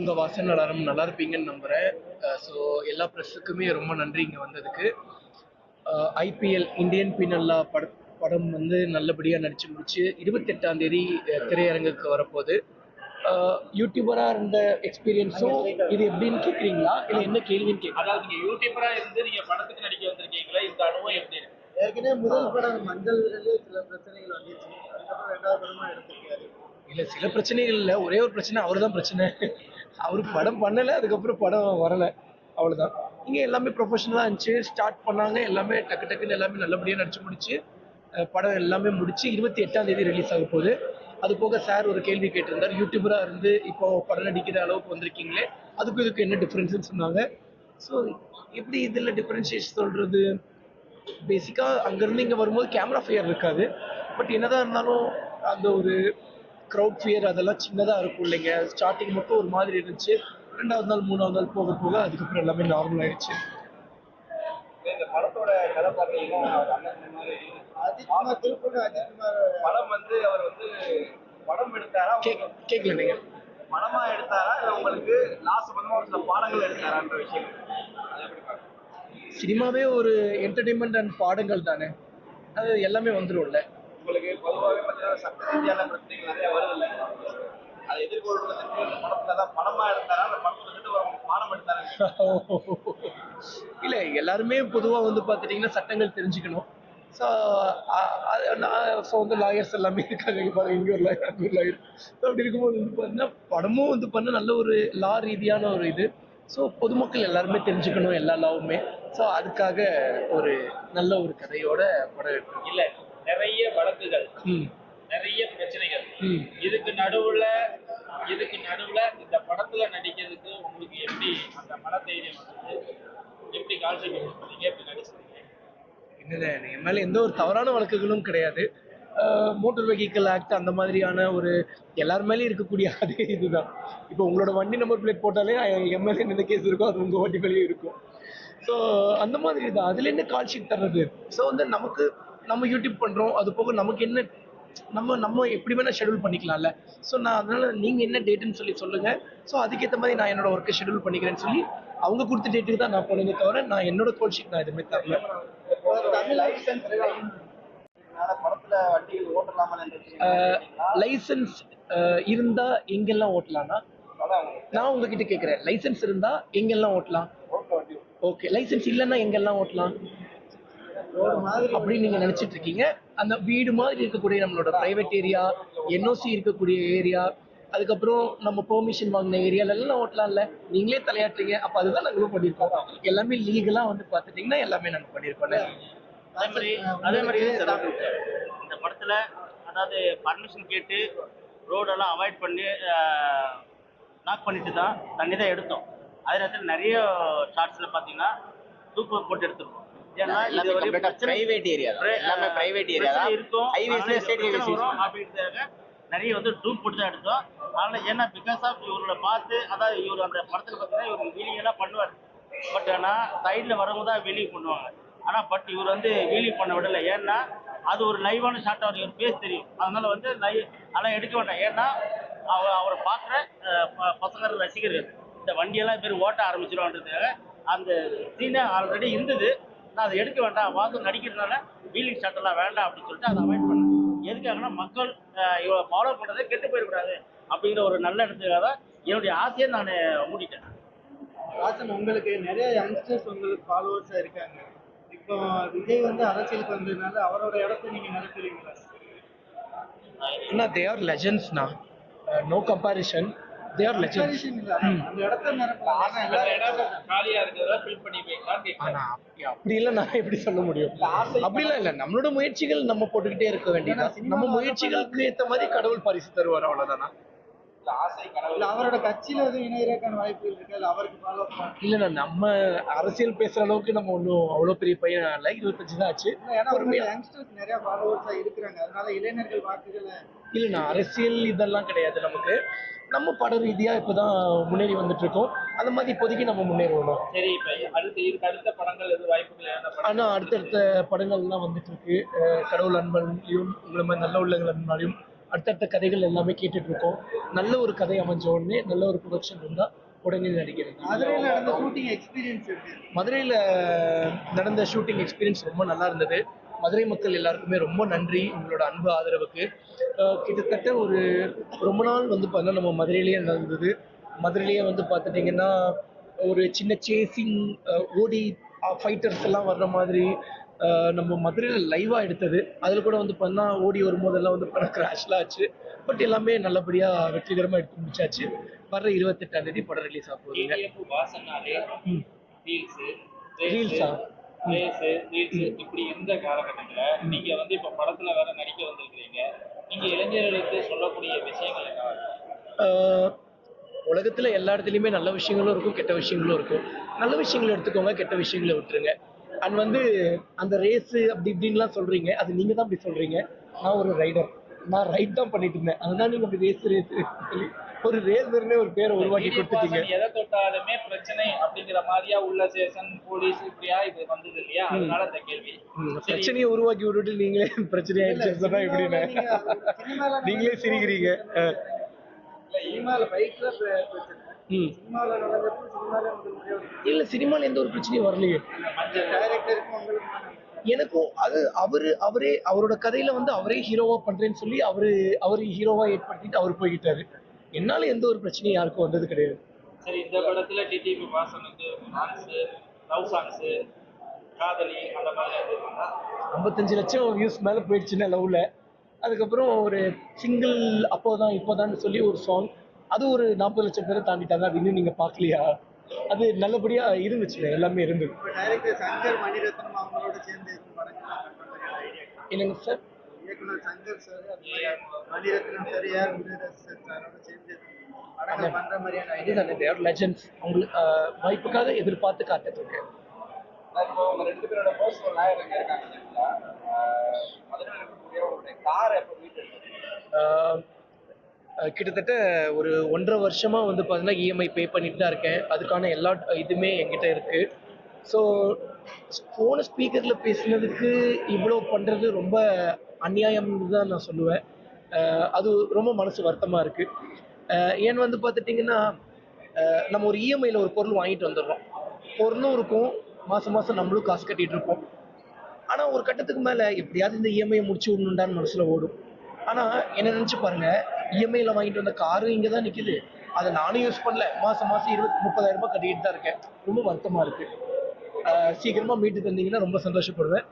உங்க வாசன் எல்லாரும் நல்லா இருப்பீங்கன்னு நம்புறேன். ஸோ எல்லா ப்ரெஸ்ஸுக்குமே ரொம்ப நன்றி இங்கே வந்ததுக்கு. ஐபிஎல் இந்தியன் பீனல்லா படம் வந்து நல்லபடியாக நடிச்சு முடிச்சு 28ஆம் தேதி திரையரங்குக்கு வரப்போகுது. யூடியூபராக இருந்த எக்ஸ்பீரியன்ஸும் இது எப்படின்னு கேட்குறீங்களா இல்லை என்ன கேள்வின்னு கேட்குறீங்க? அதாவது நீங்கள் யூடியூபராக இருந்து நீங்கள் படத்துக்கு நடிக்க வந்திருக்கீங்களா, இந்த அனுபவம் எப்படி இருக்கு? ஏற்கனவே முதல் படம் மஞ்சள் விரலே சில பிரச்சனைகள் வந்துச்சு, அதுக்கப்புறம் ரெண்டாவது படமா எடுத்திருக்காரு. இல்லை சில பிரச்சனைகள் இல்லை, ஒரே ஒரு பிரச்சனை, அவர் தான் பிரச்சனை. அவருக்கு படம் பண்ணலை, அதுக்கப்புறம் படம் வரலை, அவ்வளோதான். இங்கே எல்லாமே ப்ரொஃபஷனலாக இருந்துச்சு. ஸ்டார்ட் பண்ணாங்க, எல்லாமே டக்கு டக்குன்னு எல்லாமே நல்லபடியாக நடிச்சு முடிச்சு படம் எல்லாமே முடிச்சு 28ஆம் தேதி ரிலீஸ் ஆக போகுது. அது போக சார் ஒரு கேள்வி கேட்டிருந்தார், யூடியூபராக இருந்து இப்போ படம் நடிக்கிற அளவுக்கு வந்திருக்கீங்களே, அதுக்கும் இதுக்கு என்ன டிஃப்ரென்ஸ்ன்னு சொன்னாங்க. ஸோ எப்படி இதில் டிஃப்ரென்ஷியேட் சொல்கிறது, பேசிக்காக அங்கேருந்து இங்கே வரும்போது கேமரா ஃபியர் இருக்காது. பட் என்னதான் இருந்தாலும் அந்த ஒரு க்ரௌட் ஃபியர் அதெல்லாம் சின்னதாக இருக்கும் இல்லைங்க. ஸ்டார்டிங் மட்டும் ஒரு மாதிரி இருந்துச்சு, 2வது நாள் 3வது நாள் போக போக அதுக்கப்புறம் எல்லாமே நார்மல் ஆயிடுச்சு. இந்த படத்தோட கதை பார்த்தீங்கன்னா அஜித்குமார் திருப்பூர் அஜித்குமார் படம் வந்து அவர் வந்து படம் எடுத்தாரா, கேட்கல நீங்கள் படமா எடுத்தாரா, இல்லை உங்களுக்கு லாஸ்ட் படமா ஒரு சில பாடங்கள் எடுத்தாரான்ற விஷயம் அதை எப்படி பார்க்கணும்? சினிமாவே ஒரு என்டர்டெயின்மெண்ட் அண்ட் பாடங்கள் தானே, அது எல்லாமே வந்துடும்ல. உங்களுக்கு பொதுவாகவே பார்த்தீங்கன்னா சட்ட ரீதியான பிரச்சனைகள் நிறைய வருது இல்லை, அதை எதிர்கொள்வதற்கு இந்த படத்துல தான் படமா எடுத்தாரா, அந்த படத்துல இருந்து ஒரு பாடம் எடுத்தாரா? இல்லை எல்லாருமே பொதுவாக வந்து பார்த்துட்டிங்கன்னா சட்டங்கள் தெரிஞ்சுக்கணும். ஸோ ஸோ வந்து லாயர்ஸ் எல்லாமே இருக்காங்க. இங்கே பாருங்க, இங்கே ஒரு லாயர், அங்கே ஒரு லாயர். ஸோ அப்படி இருக்கும்போது வந்து பார்த்தீங்கன்னா படமும் வந்து பண்ண நல்ல ஒரு லா ரீதியான ஒரு இது. ஸோ பொதுமக்கள் எல்லாருமே தெரிஞ்சுக்கணும் எல்லா லாவுமே. ஸோ அதுக்காக ஒரு நல்ல ஒரு கதையோட படம் எடுக்கணும். இல்லை நிறைய வழக்குகள், நிறைய பிரச்சனைகள், இதுக்கு நடுவுல இந்த படத்துல நடிக்கிறதுக்கு உங்களுக்கு எப்படி அந்த மனதைரியம் வந்து எப்படி கான்செப்ட் பண்ணீங்க, எப்படி நடிச்சீங்க? என்னது, என் மேலே எந்த ஒரு தவறான வழக்குகளும் கிடையாது. மோட்டார் வெஹிக்கிள் ஆக்ட் அந்த மாதிரியான ஒரு எல்லார் மேலேயும் இருக்கக்கூடிய அதே இதுதான். இப்போ உங்களோட வண்டி நம்பர் பிளேட் போட்டாலே எம்எல்ஏ என்ன கேஸ் இருக்கும், அது உங்கள் வண்டி மேலேயும் இருக்கும். ஸோ அந்த மாதிரி தான், அதில் என்ன கால் ஷீட் தர்றது. ஸோ வந்து நம்ம யூடியூப் பண்ணுறோம், அது போக நமக்கு என்ன நம்ம எப்படி வேணால் ஷெடியூல் பண்ணிக்கலாம்ல. ஸோ நான் அதனால் நீங்கள் என்ன டேட்டுன்னு சொல்லுங்கள். ஸோ அதுக்கேற்ற மாதிரி நான் என்னோட ஒர்க்கை ஷெடியூல் பண்ணிக்கிறேன்னு சொல்லி அவங்க கொடுத்த டேட்டுக்கு தான் நான் போனேனே தவிர நான் என்னோட கால் ஷீட் நான் எதுவுமே தரல. படத்துல வண்டிகள் ஓட்டலாமல் லைசன்ஸ் இருந்தா எங்கெல்லாம் ஓட்டலாம்னா, நான் உங்ககிட்ட கேட்குறேன், லைசன்ஸ் இருந்தா எங்கெல்லாம் ஓட்டலாம்? ஓகே, லைசன்ஸ் இல்லைன்னா எங்கெல்லாம் ஓட்டலாம் அப்படின்னு நீங்க நினைச்சிட்டு இருக்கீங்க. அந்த வீடு மாதிரி இருக்கக்கூடிய நம்மளோட பிரைவேட் ஏரியா, என்ஓசி இருக்கக்கூடிய ஏரியா, அதுக்கப்புறம் நம்ம பெர்மிஷன் வாங்கின ஏரியால எல்லாம் ஓட்டலாம்ல. நீங்களே தலையாட்டுறீங்க, அப்ப அதுதான் நாங்களும் பண்ணியிருக்கோம். எல்லாமே லீகலா வந்து பார்த்துட்டீங்கன்னா எல்லாமே நாங்கள் பண்ணியிருக்கோம். அதே மாதிரி இந்த படத்துல அதாவது பர்மிஷன் கேட்டு ரோடெல்லாம் அவாய்ட் பண்ணி லாக் பண்ணிட்டு தான் தண்ணி தான் எடுத்தோம். அதே நேரத்தில் நிறைய ஷார்ட்ஸ்ல பார்த்தீங்கன்னா தூக்கு போட்டு எடுத்துருக்கோம். ஏன்னா இது பிரைவேட் ஏரியா இருக்கும் அப்படின்றதுக்காக நிறைய வந்து டூப் போட்டு தான் எடுத்தோம். அதனால ஏன்னா பிகாஸ் ஆஃப் இவரோட பார்த்து, அதாவது இவர் அந்த படத்துல பார்த்தீங்கன்னா இவர் வீலிங் எல்லாம் பண்ணுவார். பட் ஆனால் சைடில் வரவங்க தான் வீலிங் பண்ணுவாங்க. ஆனால் பட் இவர் வந்து வீலிங் பண்ண விடலை. ஏன்னா அது ஒரு லைவான ஷாட், அவர் இவர் பேஸ் தெரியும். அதனால வந்து அதெல்லாம் எடுக்க வேண்டாம். ஏன்னா அவரை பார்க்குற பசங்க ரசிகர்கள் இந்த வண்டியெல்லாம் பேர் ஓட்ட ஆரம்பிச்சிருவான்றதுக்காக அந்த சீனை ஆல்ரெடி இருந்தது. நான் அதை எடுக்க வேண்டாம், வாசம் நடிக்கிறதுனால வீலிங் ஷாட் எல்லாம் வேண்டாம் அப்படின்னு சொல்லிட்டு அதை அவாய்ட் பண்ணேன். எதுக்காகனா மக்கள் இவரை ஃபாலோ பண்ணுறதை கெட்டு போயிடக்கூடாது அப்படிங்கிற ஒரு நல்ல இடத்துக்காக தான் என்னுடைய ஆசையை நான் மூடிட்டேன். வாசன், உங்களுக்கு நிறைய யங்ஸ்டர்ஸ் உங்களுக்கு ஃபாலோவர்ஸாக இருக்காங்க. இப்போ விஜய் வந்து அரசியலுக்கு வந்ததுனால அவரோட இடத்த நீங்க நினைக்கிறீங்களா? ஏன்னா தே ஆர் லெஜெண்ட்ஸ்னா, no comparison, they are legends. அந்த இடத்த நிரப்பலாம், காலியா இருக்கிறதா ஃபீல் பண்ணிப்பீங்களா? ஆனா அப்படி இல்லை, நான் எப்படி சொல்ல முடியும்? அப்படிலாம் இல்லை, நம்மளோட முயற்சிகள் நம்ம போட்டுக்கிட்டே இருக்க வேண்டியதான். நம்ம முயற்சிகளுக்கு ஏற்ற மாதிரி கடவுள் பரிசு தருவார், அவ்வளவுதானா? ஆசை கனவு அவரோட கட்சியில எதுவும் இணையறக்கான வாய்ப்புகள் இருக்கு, இல்ல அவருக்கு ஃபாலோ பண்ண? இல்லைண்ணா, நம்ம அரசியல் பேசுற அளவுக்கு நம்ம ஒன்றும் அவ்வளோ பெரிய பையன் இல்லை, 25 தான் ஆச்சு. ஏன்னா யங்ஸ்டர்ஸ் நிறைய ஃபாலோவர்ஸா இருக்கிறாங்க, அதனால இளைஞர்கள் வாக்குகளை. இல்லைண்ணா, அரசியல் இதெல்லாம் கிடையாது நமக்கு. நம்ம பட ரீதியா இப்போதான் முன்னேறி வந்துட்டு இருக்கோம். அந்த மாதிரி இப்போதைக்கு நம்ம முன்னேறுவோம். சரி, இப்போ அடுத்த படங்கள் எதுவும் வாய்ப்புகள்? ஆனால் அடுத்தடுத்த படங்கள்லாம் வந்துட்டு இருக்கு. கடவுள் அன்பன்லையும் உங்களை மாதிரி நல்ல உள்ளங்கள் அன்பாலையும் அடுத்தடுத்த கதைகள் எல்லாமே கேட்டுட்டு இருக்கோம். நல்ல ஒரு கதை அமைஞ்ச உடனே நல்ல ஒரு ப்ரொடக்ஷன் இருந்தால் உடனே நடிக்கிறது. மதுரையில் நடந்த ஷூட்டிங் எக்ஸ்பீரியன்ஸ் இருக்கு. மதுரையில் நடந்த ஷூட்டிங் எக்ஸ்பீரியன்ஸ் ரொம்ப நல்லா இருந்தது. மதுரை மக்கள் எல்லாருக்குமே ரொம்ப நன்றி உங்களோட அன்பு ஆதரவுக்கு. கிட்டத்தட்ட ஒரு ரொம்ப நாள் வந்து பார்த்தீங்கன்னா நம்ம மதுரையிலேயே நடந்தது. மதுரையிலேயே வந்து பார்த்துட்டிங்கன்னா ஒரு சின்ன சேசிங் ஓடி ஃபைட்டர்ஸ் எல்லாம் வர்ற மாதிரி நம்ம மதுரையில் லைவாக எடுத்தது. அதில் கூட வந்து பார்த்தீங்கன்னா ஓடி வரும்போதெல்லாம் வந்து படம் கிராஷ்லாம் ஆச்சு. பட் எல்லாமே நல்லபடியாக வெற்றிகரமாக எடுத்து முடிச்சாச்சு. வர்ற 28ஆம் தேதி படம் ரிலீஸ் ஆக போகுதுங்க. ரீல்ஸா இப்படி இருந்த காலகட்டத்துல நீங்க வந்து இப்ப படத்துல வேற நடிக்க வந்திருக்கிறீங்க. நீங்க இளைஞர்களுக்கு சொல்லக்கூடிய விஷயங்கள் என்ன? உலகத்துல எல்லா இடத்துலையுமே நல்ல விஷயங்களும் இருக்கும், கெட்ட விஷயங்களும் இருக்கும். நல்ல விஷயங்களை எடுத்துக்கோங்க, கெட்ட விஷயங்களை விட்டுருங்க. அண்ட் வந்து அந்த ரேஸு அப்படி இப்படின்லாம் சொல்றீங்க, அது நீங்க தான் அப்படி சொல்றீங்க. நான் ஒரு ரைடர், நான் ரைட் தான் பண்ணிட்டு இருந்தேன். அதுதான் நீங்க அப்படி ரேஸ் சொல்லி ஒரு ரேசர்னே ஒரு பேரை உருவாக்கி கொடுத்துட்டீங்க. எதை தொட்டாலுமே பிரச்சனை அப்படிங்கிற மாதிரியா உள்ள ஸ்டேஷன் போலீஸ் இப்படியா இது வந்தது இல்லையா? அதனால இந்த கேள்வி. பிரச்சனையை உருவாக்கி விட்டுட்டு நீங்களே பிரச்சனை ஆயிடுச்சு சொன்னா எப்படின்னு நீங்களே சிரிக்கிறீங்க. இல்ல சினிமால எந்த ஒரு பிரச்சனையும் வரலையே எனக்கும். அது அவரே அவரோட கதையில வந்து அவரே ஹீரோவா பண்றேன்னு சொல்லி அவரு ஹீரோவா ஏற்படுத்திட்டு அவர் போய்கிட்டாரு. என்னால எந்த ஒரு பிரச்சனையும் யாருக்கும் வந்தது கிடையாது. சரி, இந்த படத்துல டிடிபி வாசனுக்கு லவ் சாங்ஸ் காதலி அந்த மாதிரி 55 லட்சம் வியூஸ் மேல போயிடுச்சுன்னா லவ்ல. அதுக்கப்புறம் ஒரு சிங்கிள் இப்போதான் சொல்லி ஒரு சாங், அது ஒரு 40 லட்சம் பேரை தாண்டிட்டாங்க. அது இன்னும் நீங்க பாக்கலையா? அது நல்லபடியா இருந்துச்சு, எல்லாமே இருந்தது. சங்கர் மணிரத்னம் அவங்களோட சேர்ந்து என்னங்க சார்? இயக்குனர் சங்கர் சார் மணிரத்னம் சார் யார் சாரோட சேர்ந்து படங்கள் பண்ற மாதிரியான இதுதானே தேர் லெஜெண்ட்ஸ். அவங்களுக்கு வாய்ப்புக்காக எதிர்பார்த்து காத்துட்டு இருக்கேன். இப்போ உங்க 2 பேரோட பர்சனல் லாயர் எங்க இருக்காங்க? மதுரையில் இருக்கக்கூடிய உங்களுடைய கார் எப்போ வீட்டு கிட்டத்தட்ட ஒரு 1.5 வருஷமா வந்து பார்த்தீங்கன்னா இஎம்ஐ பே பண்ணிட்டு தான் இருக்கேன். அதுக்கான எல்லா இதுவுமே என்கிட்ட இருக்கு. ஸோ ஃபோனை ஸ்பீக்கரில் பேசுனதுக்கு இவ்வளோ பண்ணுறது ரொம்ப அநியாயம்னு தான் நான் சொல்லுவேன். அது ரொம்ப மனசு வருத்தமாக இருக்குது. ஏன்னு வந்து பார்த்துட்டிங்கன்னா நம்ம ஒரு இஎம்ஐயில் ஒரு பொருள் வாங்கிட்டு வந்துடுறோம். பொருளும் இருக்கும், மாதம் மாதம் நம்மளும் காசு கட்டிகிட்டு இருப்போம். ஆனால் ஒரு கட்டத்துக்கு மேலே எப்படியாவது இந்த இஎம்ஐயை முடிச்சு விடணுண்டான்னு மனசில் ஓடும். ஆனால் என்ன நினச்சி பாருங்கள், இஎம்ஐயில் வாங்கிட்டு வந்த காரும் இங்கே தான் நிற்கிது, அதை நானும் யூஸ் பண்ணல, மாதம் 30,000 ரூபாய் கட்டிக்கிட்டு தான் இருக்கேன். ரொம்ப வருத்தமாக இருக்குது. சீக்கிரமாக மீட்டு தந்தீங்கன்னா ரொம்ப சந்தோஷப்படுவேன்.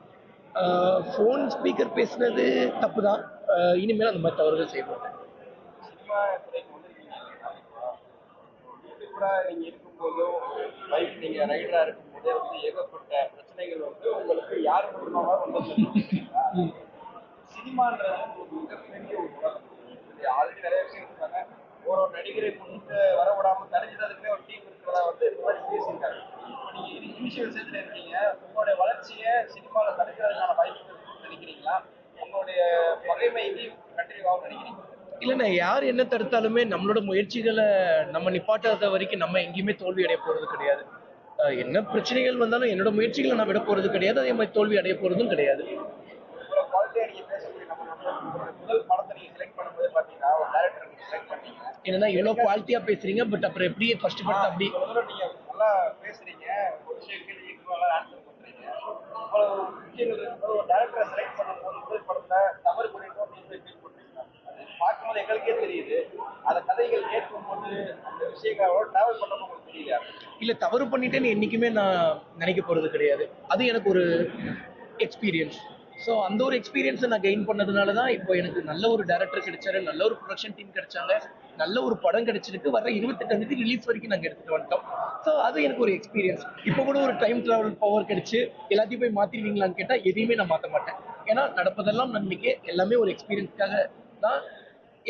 ஃபோன் ஸ்பீக்கர் பேசுனது தப்பு தான். இனிமேல் அந்த மாதிரி தவறுகள் செய்ய மாட்டேன். நீங்கள் இருக்கும்போதும் பைக் நீங்கள் ரைடராக இருக்கும்போதே வந்து ஏகப்பட்ட பிரச்சனைகள் வந்து உங்களுக்கு யார் மூலமாக வந்தது. சினிமான்றது ஒரு மிகப்பெரிய ஒரு உலகம். ஆல்ரெடி நிறைய விஷயம் இருக்காங்க. ஒரு நடிகரை முன்னுக்கு வர விடாமல் தடுக்கிறதுக்குமே ஒரு டீம் இருக்கிறதா வந்து இது மாதிரி பேசியிருக்காங்க. இப்போ நீங்கள் இனிஷியல் ஸ்டேஜில் இருக்கீங்க, உங்களுடைய வளர்ச்சியை சினிமாவில் தடுக்கிறதுக்கான வாய்ப்புகள் நினைக்கிறீங்களா? உங்களுடைய பகைமைக்கு கண்டிப்பாக நினைக்கிறீங்க? இல்லைண்ணா, யார் என்ன தடுத்தாலுமே நம்மளோட முயற்சிகளை நம்ம நிப்பாட்டாத வரைக்கும் நம்ம எங்கேயுமே தோல்வி அடைய போகிறது கிடையாது. என்ன பிரச்சனைகள் வந்தாலும் என்னோட முயற்சிகளை நான் விட போகிறது கிடையாது. அதே மாதிரி தோல்வி அடைய போகிறதும் கிடையாது. என்னன்னா இவ்வளோ குவாலிட்டியாக பேசுறீங்க, பட் அப்புறம் எப்படி ஃபர்ஸ்ட் படத்தை அப்படி நீங்கள் நல்லா பேசுறீங்க, ஒரு விஷயங்கள் ஈக்குவலாக ஆன்சர் பண்ணுறீங்க. அவ்வளோ விஷயங்கள் இருக்கும்போது ஒரு டேரக்டரை செலக்ட் பண்ணும்போது முதல் படத்தில் தவறு பண்ணிட்டோம் நீங்கள் ஃபீல் பண்ணுறீங்க. அது பார்க்கும்போது எங்களுக்கே தெரியுது. அந்த கதைகள் கேட்கும்போது அந்த விஷயங்களோட ட்ராவல் பண்ணணும் உங்களுக்கு தெரியல. இல்லை, தவறு பண்ணிட்டேன்னு என்றைக்குமே நான் நினைக்க போகிறது கிடையாது. அது எனக்கு ஒரு எக்ஸ்பீரியன்ஸ். ஸோ அந்த ஒரு எக்ஸ்பீரியன்ஸை நான் கெயின் பண்ணதுனால தான் இப்போ எனக்கு நல்ல ஒரு டேரக்டர் கிடைச்சாரு, நல்ல ஒரு ப்ரொடக்ஷன் டீம் கிடைச்சாங்க, நல்ல ஒரு படம் கிடைச்சிருக்கு. வர 28ஆம் தேதி ரிலீஸ் வரைக்கும் நாங்கள் எடுத்துகிட்டு வந்துட்டோம். ஸோ அது எனக்கு ஒரு எக்ஸ்பீரியன்ஸ். இப்போ கூட ஒரு டைம் ட்ராவல் பவர் கிடைச்சு எல்லாத்தையும் போய் மாற்றிடுவீங்களான்னு கேட்டால் எதையுமே நான் மாற்ற மாட்டேன். ஏன்னா நடப்பதெல்லாம் நன்மைக்கு, எல்லாமே ஒரு எக்ஸ்பீரியன்ஸ்க்காக தான்.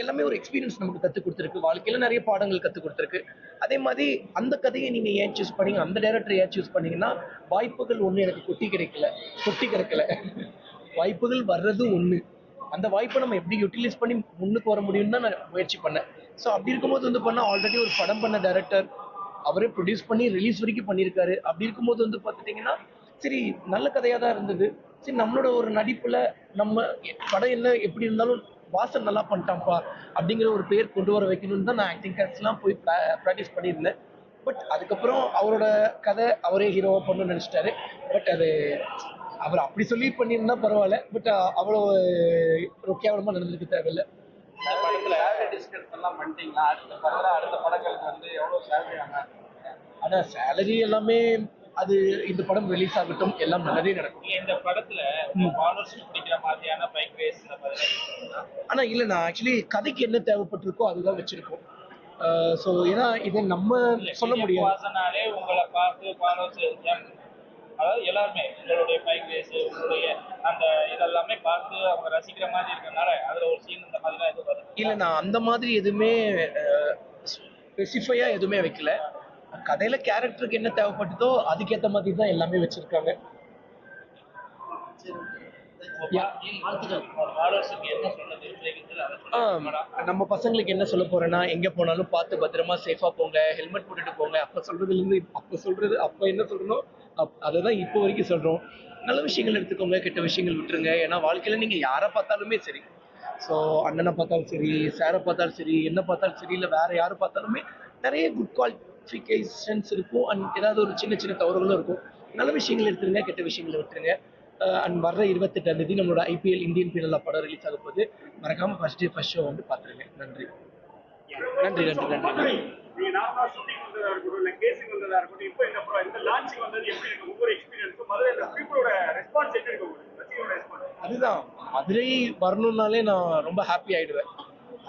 எல்லாமே ஒரு எக்ஸ்பீரியன்ஸ் நமக்கு கற்றுக் கொடுத்துருக்கு. வாழ்க்கையில் நிறைய பாடங்கள் கற்றுக் கொடுத்துருக்கு. அதே மாதிரி அந்த கதையை நீங்கள் ஏன் சூஸ் பண்ணீங்க, அந்த டேரக்டரை ஏன் சூஸ் பண்ணீங்கன்னா, வாய்ப்புகள் ஒன்று எனக்கு கொட்டி கிடக்கல. வாய்ப்புகள் வர்றது ஒன்று. அந்த வாய்ப்பை நம்ம எப்படி யூட்டிலைஸ் பண்ணி முன்னுக்கு வர முடியும்னு தான் நான் முயற்சி பண்ணேன். ஸோ அப்படி இருக்கும்போது வந்து பண்ணால் ஆல்ரெடி ஒரு படம் பண்ண டேரக்டர், அவரே ப்ரொடியூஸ் பண்ணி ரிலீஸ் வரைக்கும் பண்ணியிருக்காரு. அப்படி இருக்கும்போது வந்து பார்த்துட்டிங்கன்னா சரி, நல்ல கதையாக தான் இருந்தது. சரி, நம்மளோட ஒரு நடிப்பில் நம்ம படம் என்ன எப்படி இருந்தாலும் வாசன் நல்லா பண்ணிட்டான்ப்பா அப்படிங்கிற ஒரு பேர் கொண்டு வர வைக்கணும்னு தான் நான் ஆக்டிங் கிளாஸ்லாம் போய் ப்ராக்டிஸ் பண்ணியிருந்தேன். பட் அதுக்கப்புறம் அவரோட கதை அவரே ஹீரோவாக பண்ணணும்னு நினச்சிட்டாரு. பட் அது அவர் அப்படி சொல்லி பண்ணியிருந்தா பரவாயில்ல. பட் அவ்வளோ ஒரு கேவலமாக நடந்திருக்க தேவையில்லை. இந்த படத்துல டிஸ்கஸ் எல்லாம் பண்ணிட்டீங்களா? அடுத்த படங்களுக்கு வந்து எவ்வளவு சேலரி ஆனா? ஆனால் சேலரி எல்லாமே அது இந்த படம் ரிலீஸ் ஆகட்டும், எல்லாம் நல்லதே நடக்கும். இந்த படத்துல ஃபாலோவர்ஸ் பிடிக்கிற மாதிரியான பைக் ரேஸ் இந்த மாதிரி ஆனால் இல்லை, நான் ஆக்சுவலி கதைக்கு என்ன தேவைப்பட்டிருக்கோ அதுதான் வச்சிருக்கோம். ஸோ ஏன்னா இதை நம்ம சொல்ல முடியாது. வாசனாலே உங்களை பார்த்து ஃபாலோவர்ஸ் அதாவது எல்லாருமே உங்களுடைய பைக் ரேஸ் உங்களுடைய அந்த இதெல்லாமே பார்த்து அவங்க ரசிக்கிற மாதிரி இருக்கனால அதுல ஒரு சீன் இந்த மாதிரிலாம் எதுவும் வருது இல்லை, நான் அந்த மாதிரி எதுவுமே ஸ்பெசிஃபையாக எதுவுமே வைக்கல. கதையில் கேரக்டருக்கு என்ன தேவைப்பட்டதோ அதுக்கேற்ற மாதிரி தான் எல்லாமே வச்சுருக்காங்க. நம்ம பசங்களுக்கு என்ன சொல்ல போறேன்னா, எங்க போனாலும் பார்த்து பத்திரமா சேஃபா போங்க, ஹெல்மெட் போட்டுட்டு போங்க. அப்ப என்ன சொல்றனோ அதுதான் இப்போ வரைக்கும் சொல்றோம். நல்ல விஷயங்கள் எடுத்துக்கோங்க, கெட்ட விஷயங்கள் விட்டுருங்க. ஏன்னா வாழ்க்கையில நீங்க யாரை பார்த்தாலுமே சரி, ஸோ அண்ணனை பார்த்தாலும் சரி, சாரை பார்த்தாலும் சரி, என்ன பார்த்தாலும் சரி, இல்லை வேற யாரை பார்த்தாலுமே நிறைய குட் குவாலிஃபிகேஷன்ஸ் இருக்கும். அண்ட் ஏதாவது ஒரு சின்ன சின்ன தவறுகளும் இருக்கும். நல்ல விஷயங்கள் எடுத்துருங்க, கெட்ட விஷயங்களை விட்டுருங்க. அண்ட் வர்ற 28ஆம் தேதி நம்மளோட IPL இந்தியன் பீனலா படம் ரிலீஸ் ஆக போகுது. மறக்காம ஃபர்ஸ்ட் ஷோ வந்து பார்த்துருங்க. நன்றி நன்றி நன்றி நன்றி. நீங்க நார்மலா ஷூட்டிங் வந்ததா இருக்கட்டும், இல்ல கேசிங் வந்ததா இருக்கட்டும், இப்போ இந்த லான்ச்சிங் வந்தது எப்படி இருக்கு? ஒவ்வொரு எக்ஸ்பீரியன்ஸும் முதல்ல இந்த பீப்புளோட ரெஸ்பான்ஸ் எப்படி இருக்கு உங்களுக்கு? ரசிகரோட ரெஸ்பான்ஸ்? அதுதான், மதுரை வரணும்னாலே நான் ரொம்ப ஹாப்பி ஆயிடுவேன்.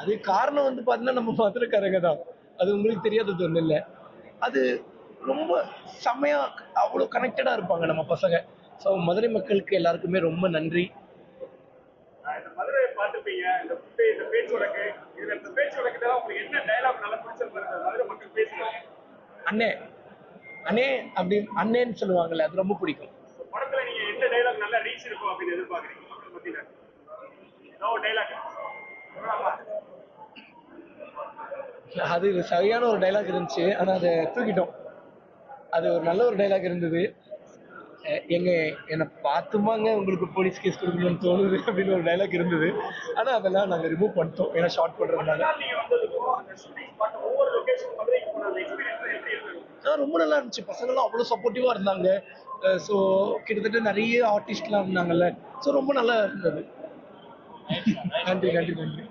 அது காரணம் வந்து பார்த்தீங்கன்னா நம்ம மதுரைக்காரங்க தான். அது உங்களுக்கு தெரியாதது ஒன்றும் இல்லை. அது ரொம்ப செம்மையா அவ்வளோ கனெக்டடா இருப்பாங்க நம்ம பசங்க. ஸோ மதுரை மக்களுக்கு எல்லாருக்குமே ரொம்ப நன்றி. இந்த மதுரையை பார்த்துப்பீங்க, இந்த பேச்சு வழக்கு, இதுல இந்த பேச்சு வழக்குல உங்களுக்கு என்ன டயலாக் நல்லா பிடிச்சிருப்பாரு மதுரை மக்கள் பேசுறாங்க? அண்ணே அண்ணே அப்படின்னு அண்ணேன்னு சொல்லுவாங்கல்ல, அது ரொம்ப பிடிக்கும். படத்துல நீங்க எந்த டயலாக் நல்லா ரீச் இருக்கும் அப்படின்னு எதிர்பார்க்குறீங்க மக்கள் மத்தியில? ஏதாவது டயலாக் அது சரியான ஒரு டைலாக் இருந்துச்சு, ஆனால் அதை தூக்கிட்டோம். அது ஒரு நல்ல ஒரு டைலாக் இருந்தது. என்னை பார்த்துமாங்க உங்களுக்கு போலீஸ் கேஸ் கொடுக்கணும்னு தோணுது அப்படின்னு ஒரு டைலாக் இருந்தது. ஆனால் அதெல்லாம் நாங்கள் ரிமூவ் பண்ணிட்டோம், ஏன்னா ஷார்ட் பண்ணுறதுனால. ரொம்ப நல்லா இருந்துச்சு. பசங்களாம் அவ்வளோ சப்போர்ட்டிவாக இருந்தாங்க. ஸோ கிட்டத்தட்ட நிறைய ஆர்டிஸ்ட்லாம் இருந்தாங்கல்ல. ஸோ ரொம்ப நல்லா இருந்தது. நன்றி நன்றி நன்றி.